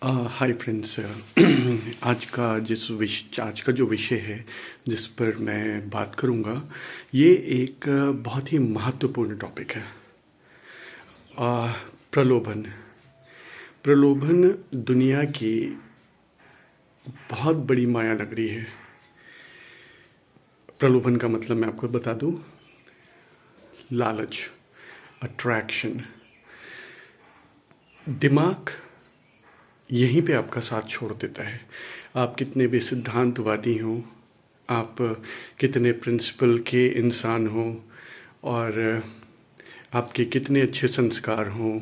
Hi friends. आज का जो विषय है जिस पर मैं बात करूंगा, ये एक बहुत ही महत्वपूर्ण टॉपिक है। प्रलोभन। प्रलोभन दुनिया की बहुत बड़ी माया नगरी है। प्रलोभन का मतलब मैं आपको बता दूं, लालच, अट्रैक्शन। दिमाग यहीं पे आपका साथ छोड़ देता है। आप कितने भी सिद्धांतवादी हों, आप कितने प्रिंसिपल के इंसान हों, और आपके कितने अच्छे संस्कार हों,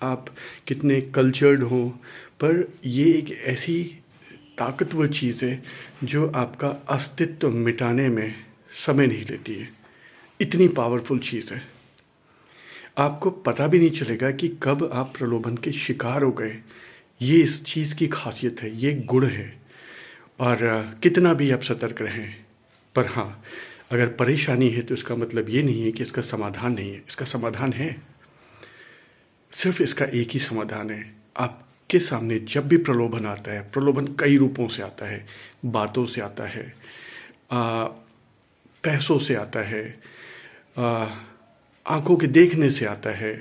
आप कितने कल्चर्ड हों, पर ये एक ऐसी ताकतवर चीज़ है जो आपका अस्तित्व मिटाने में समय नहीं लेती है। इतनी पावरफुल चीज़ है, आपको पता भी नहीं चलेगा कि कब आप प्रलोभन के शिकार हो गए। ये इस चीज़ की खासियत है, ये गुण है। और कितना भी आप सतर्क रहें, पर हाँ, अगर परेशानी है तो इसका मतलब ये नहीं है कि इसका समाधान नहीं है। इसका समाधान है, सिर्फ इसका एक ही समाधान है। आपके सामने जब भी प्रलोभन आता है, प्रलोभन कई रूपों से आता है। बातों से आता है, पैसों से आता है, आंखों के देखने से आता है,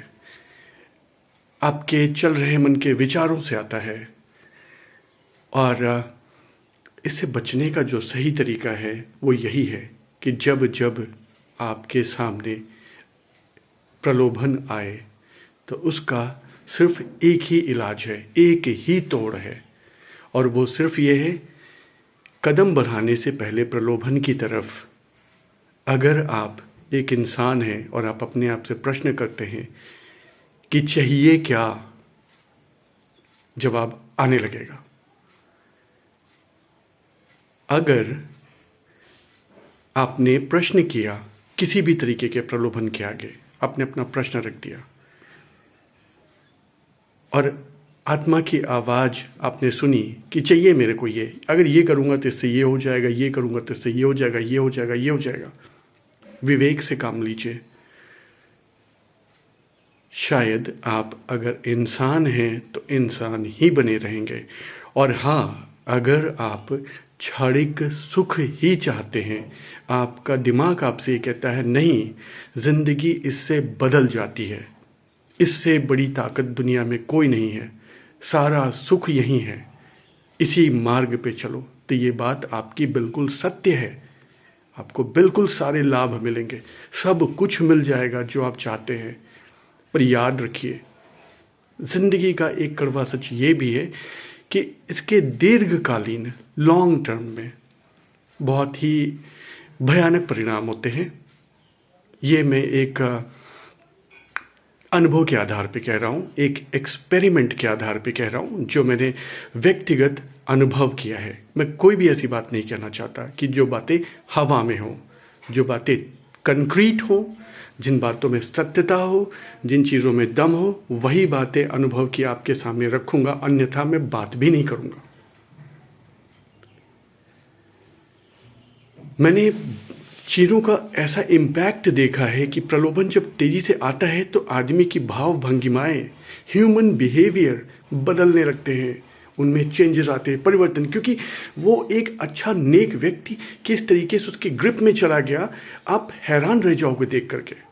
आपके चल रहे मन के विचारों से आता है। और इससे बचने का जो सही तरीका है वो यही है कि जब जब आपके सामने प्रलोभन आए तो उसका सिर्फ एक ही इलाज है, एक ही तोड़ है, और वो सिर्फ ये है, कदम बढ़ाने से पहले प्रलोभन की तरफ अगर आप एक इंसान हैं और आप अपने आप से प्रश्न करते हैं कि चाहिए क्या, जवाब आने लगेगा। अगर आपने प्रश्न किया किसी भी तरीके के प्रलोभन के आगे, आपने अपना प्रश्न रख दिया और आत्मा की आवाज़ आपने सुनी कि चाहिए मेरे को ये, अगर ये करूँगा तो इससे ये हो जाएगा, ये करूँगा तो इससे ये हो जाएगा, ये हो जाएगा, ये हो जाएगा। विवेक से काम लीजिए। शायद आप अगर इंसान हैं तो इंसान ही बने रहेंगे, और हाँ, अगर आप क्षणिक सुख ही चाहते हैं, आपका दिमाग आपसे ये कहता है नहीं, जिंदगी इससे बदल जाती है, इससे बड़ी ताकत दुनिया में कोई नहीं है, सारा सुख यही है, इसी मार्ग पे चलो, तो ये बात आपकी बिल्कुल सत्य है। आपको बिल्कुल सारे लाभ मिलेंगे, सब कुछ मिल जाएगा जो आप चाहते हैं। पर याद रखिए, जिंदगी का एक कड़वा सच ये भी है कि इसके दीर्घकालीन, लॉन्ग टर्म में बहुत ही भयानक परिणाम होते हैं। ये मैं एक अनुभव के आधार पे कह रहा हूँ, एक एक्सपेरिमेंट के आधार पे कह रहा हूँ, जो मैंने व्यक्तिगत अनुभव किया है। मैं कोई भी ऐसी बात नहीं कहना चाहता कि जो बातें हवा में हों, जो बातें कंक्रीट हो, जिन बातों में सत्यता हो, जिन चीज़ों में दम हो, वही बातें अनुभव की आपके सामने रखूंगा, अन्यथा मैं बात भी नहीं करूंगा। मैंने चीज़ों का ऐसा इम्पैक्ट देखा है कि प्रलोभन जब तेजी से आता है तो आदमी की भाव भंगिमाएं, ह्यूमन बिहेवियर बदलने लगते हैं, उनमें चेंजेस आते हैं, परिवर्तन, क्योंकि वो एक अच्छा नेक व्यक्ति किस तरीके से उसके ग्रिप में चला गया, आप हैरान रह जाओगे देख करके।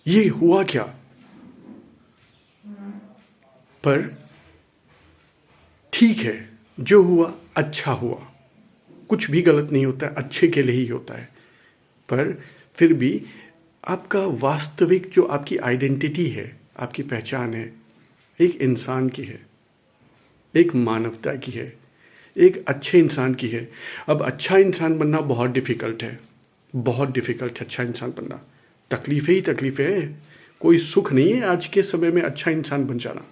ये हुआ क्या? पर ठीक है, जो हुआ अच्छा हुआ, कुछ भी गलत नहीं होता है, अच्छे के लिए ही होता है। पर फिर भी आपका वास्तविक जो आपकी आइडेंटिटी है, आपकी पहचान है, एक इंसान की है, एक मानवता की है, एक अच्छे इंसान की है। अब अच्छा इंसान बनना बहुत डिफ़िकल्ट है, बहुत डिफ़िकल्ट है अच्छा इंसान बनना। तकलीफ़ें ही तकलीफ़ें हैं, कोई सुख नहीं है आज के समय में अच्छा इंसान बन जाना।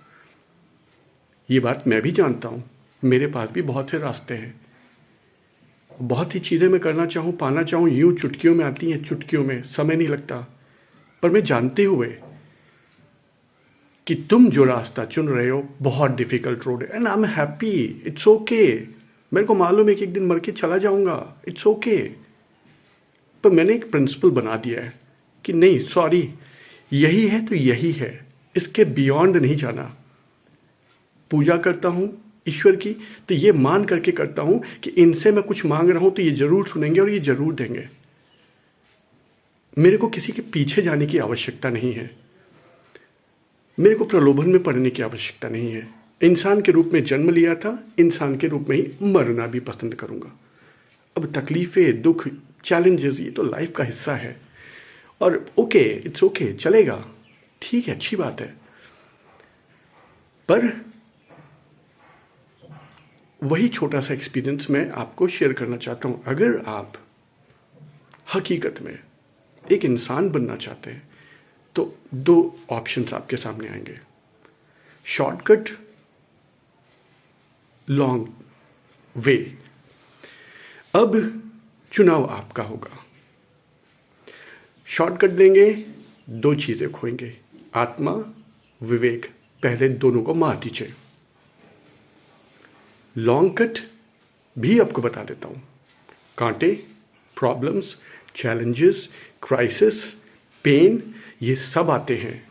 ये बात मैं भी जानता हूँ, मेरे पास भी बहुत से रास्ते हैं, बहुत ही चीज़ें मैं करना चाहूँ, पाना चाहूँ, यूँ चुटकियों में आती हैं, चुटकियों में, समय नहीं लगता। पर मैं जानते हुए कि तुम जो रास्ता चुन रहे हो बहुत डिफ़िकल्ट रोड है, and I am happy, it's okay. मेरे को मालूम है कि एक दिन मर के चला जाऊँगा, इट्स ओके। पर मैंने एक प्रिंसिपल बना दिया है कि नहीं, सॉरी, यही है तो यही है, इसके बियॉन्ड नहीं जाना। पूजा करता हूँ ईश्वर की, तो ये मान करके करता हूँ कि इनसे मैं कुछ मांग रहा हूँ तो ये ज़रूर सुनेंगे और ये ज़रूर देंगे। मेरे को किसी के पीछे जाने की आवश्यकता नहीं है, मेरे को प्रलोभन में पड़ने की आवश्यकता नहीं है। इंसान के रूप में जन्म लिया था, इंसान के रूप में ही मरना भी पसंद करूँगा। अब तकलीफ़ें, दुख, चैलेंजेस, ये तो लाइफ का हिस्सा है। और ओके, इट्स ओके, चलेगा, ठीक है, अच्छी बात है। पर वही छोटा सा एक्सपीरियंस मैं आपको शेयर करना चाहता हूँ। अगर आप हकीकत में एक इंसान बनना चाहते हैं तो दो ऑप्शंस आपके सामने आएंगे, शॉर्टकट, लॉन्ग वे। अब चुनाव आपका होगा। शॉर्टकट लेंगे, दो चीज़ें खोएंगे, आत्मा, विवेक, पहले दोनों को मार दीजिए। लॉन्ग कट भी आपको बता देता हूँ, कांटे, प्रॉब्लम्स, चैलेंजेस, क्राइसिस, पेन, ये सब आते हैं।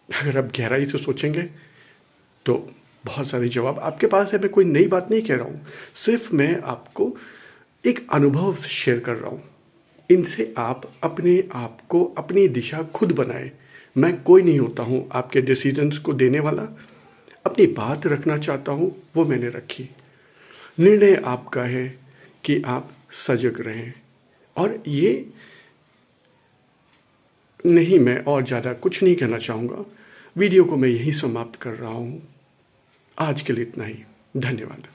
अगर आप गहराई से सोचेंगे तो बहुत सारे जवाब आपके पास है। मैं कोई नई बात नहीं कह रहा हूँ, सिर्फ मैं आपको एक अनुभव से शेयर कर रहा हूँ। इनसे आप अपने आप को, अपनी दिशा खुद बनाएं। मैं कोई नहीं होता हूँ आपके डिसीजंस को देने वाला। अपनी बात रखना चाहता हूँ, वो मैंने रखी। निर्णय आपका है कि आप सजग रहें। और ये नहीं, मैं और ज़्यादा कुछ नहीं कहना चाहूँगा। वीडियो को मैं यहीं समाप्त कर रहा हूँ। आज के लिए इतना ही। धन्यवाद।